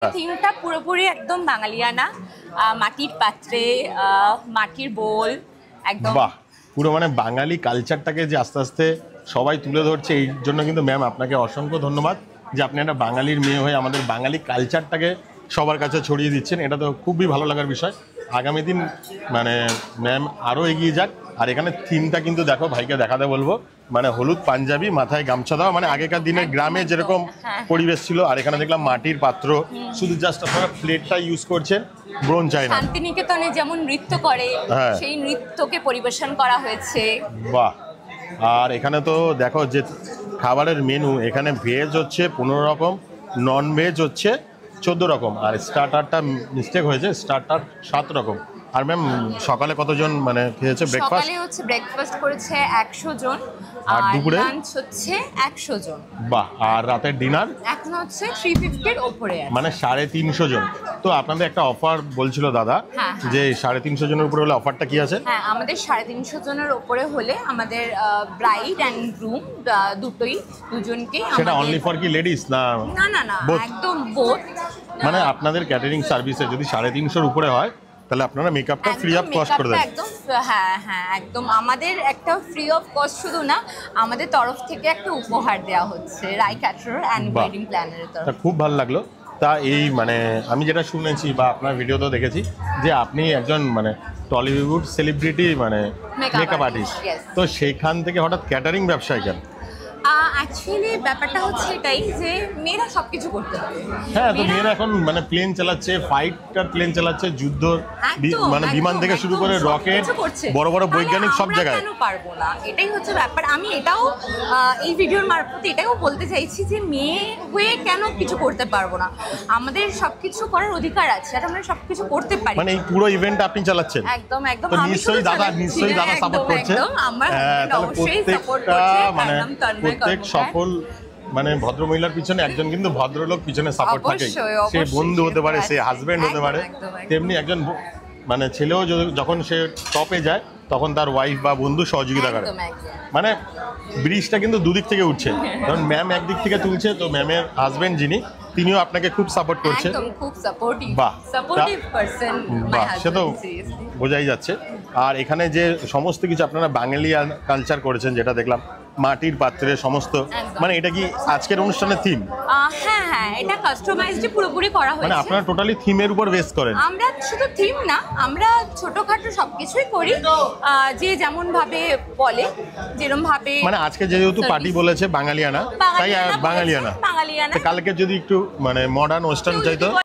থিমটা পুরোপুরি একদম বাঙালিয়ানা, মাটির পাত্রে মাটির বোল একদম। বাহ, পুরো মানে বাঙালি কালচারটাকে যে আস্তে আস্তে সবাই তুলে ধরছে, এই জন্য কিন্তু ম্যাম আপনাকে অসংখ্য ধন্যবাদ যে আপনি একটা বাঙালির মেয়ে হয়ে আমাদের বাঙালি কালচারটাকে সবার কাছে ছড়িয়ে দিচ্ছেন। এটা তো খুবই ভালো লাগার বিষয়। আগামী দিন মানে ম্যাম আরও এগিয়ে যাক। আর এখানে থিমটা কিন্তু দেখো, ভাইকে দেখাতে বলবো, মানে হলুদ পাঞ্জাবি, মাথায় গামছা দেওয়া, মানে আগেকার দিনের গ্রামে যেরকম পরিবেশ ছিল। আর এখানে দেখলাম মাটির পাত্র, শুধু জাস্ট আপনারা প্লেটটা ইউজ করছেন ব্রোঞ্জ চায়না। শান্তিনিকেতনে যেমন নৃত্য করে সেই নৃত্যকে পরিবেশন করা হয়েছে। বাহ। আর এখানে তো দেখো যে খাবারের মেনু, এখানে ভেজ হচ্ছে 15 রকম, নন ভেজ হচ্ছে 14 রকম, আর স্টার্টারটা মিস্টেক হয়েছে, স্টার্টার 7 রকম। আর ম্যাম সকালে কতজন মানে খেয়েছে ব্রেকফাস্ট? সকালে হচ্ছে ব্রেকফাস্ট করেছে 100 জন, আর দুপুরে লাঞ্চ হচ্ছে 100 জন। বাহ। আর রাতের ডিনার এখন হচ্ছে 350 এর উপরে, মানে 350 জন। তো আপনাদের একটা অফার বলছিল দাদা, যে 350 জনের উপরে হলে অফারটা কি আছে? হ্যাঁ, আমাদের 350 জনের উপরে হলে আমাদের ব্রাইড অ্যান্ড গ্রুম দুজনকেই। সেটা অনলি ফর কি লেডিস না? না না না, একদম বোথ। মানে আপনাদের ক্যাটারিং সার্ভিসে যদি 350 উপরে হয় তাহলে আপনারা মেকআপটা ফ্রি অফ কস্ট করে দেন? একদম, হ্যাঁ হ্যাঁ একদম। আমাদের একটা ফ্রি অফ কস্ট শুধু না, আমাদের তরফ থেকে একটা উপহার দেওয়া হচ্ছে রাই ক্যাটারার অ্যান্ড ওয়েডিং প্ল্যানারের তরফ। খুব ভালো লাগলো। তা এই মানে আমি যেটা শুনেছি বা আপনার ভিডিওতেও দেখেছি যে আপনি একজন মানে টলিউড সেলিব্রিটি মানে মেকআপ আর্টিস্ট, তো সেইখান থেকে হঠাৎ ক্যাটারিং ব্যবসায় কেন? অ্যাকচুয়ালি ব্যাপারটা হচ্ছে এটাই যে মেয়েরা সবকিছু করতে পারে। হ্যাঁ, তো মেয়েরা এখন মানে প্লেন চালাচ্ছে, ফাইটার প্লেন চালাচ্ছে, যুদ্ধ মানে বিমান থেকে শুরু করে রকেট, বড় বড় বৈজ্ঞানিক সব জায়গায়। কেন পারবো না, এটাই হচ্ছে ব্যাপার। আমি এটাও এই ভিডিওর মারফতে এটাও বলতে চাইছি যে মেয়ে হয়ে কেন কিছু করতে পারবো না। আমাদের সবকিছু করার অধিকার আছে, আর আমরা সবকিছু করতে পারি। মানে এই পুরো ইভেন্ট আপনি চালাচ্ছেন? একদম একদম। নিশ্চয়ই দাদা সাপোর্ট করছে। হ্যাঁ, তাহলে প্রত্যেকটা মানে প্রত্যেক সফল মানে ভদ্র মহিলার পিছনে একজন কিন্তু ভদ্রলোক পিছনে সাপোর্ট থাকে। সে বন্ধু হতে পারে, সে হাজবেন্ড হতে পারে, তেমনি একজন মানে ছেলেও যখন সে টপে যায় তখন তার ওয়াইফ বা বন্ধু সহযোগিতা করে। মানে ব্রিজটা কিন্তু দুদিক থেকে উঠছে, কারণ ম্যাম একদিক থেকে তুলছে, তো ম্যামের হাজবেন্ড যিনি তিনিও আপনাকে খুব সাপোর্ট করছে। বাহ, সে তো বোঝাই যাচ্ছে। আর এখানে যে সমস্ত কিছু আপনারা বাঙালি কালচার করেছেন, যেটা দেখলাম মাটির পাত্রে সমস্ত, মানে এটা কি আজকের অনুষ্ঠানের থিম? হ্যাঁ হ্যাঁ, এটা কাস্টমাইজড পুরোপুরি করা হয়েছে। মানে আপনারা টোটালি থিমের উপর বেস করেন? আমরা শুধু থিম না, আমরা ছোটখাটো সবকিছুই করি, যে যেমন ভাবে বলে যেরকম ভাবে। মানে আজকে যেহেতু পার্টি বলেছে বাঙালিয়ানা, তাই বাঙালিয়ানা, কালকে যদি একটু মানে মডার্ন ওয়েস্টার্ন চাইতো?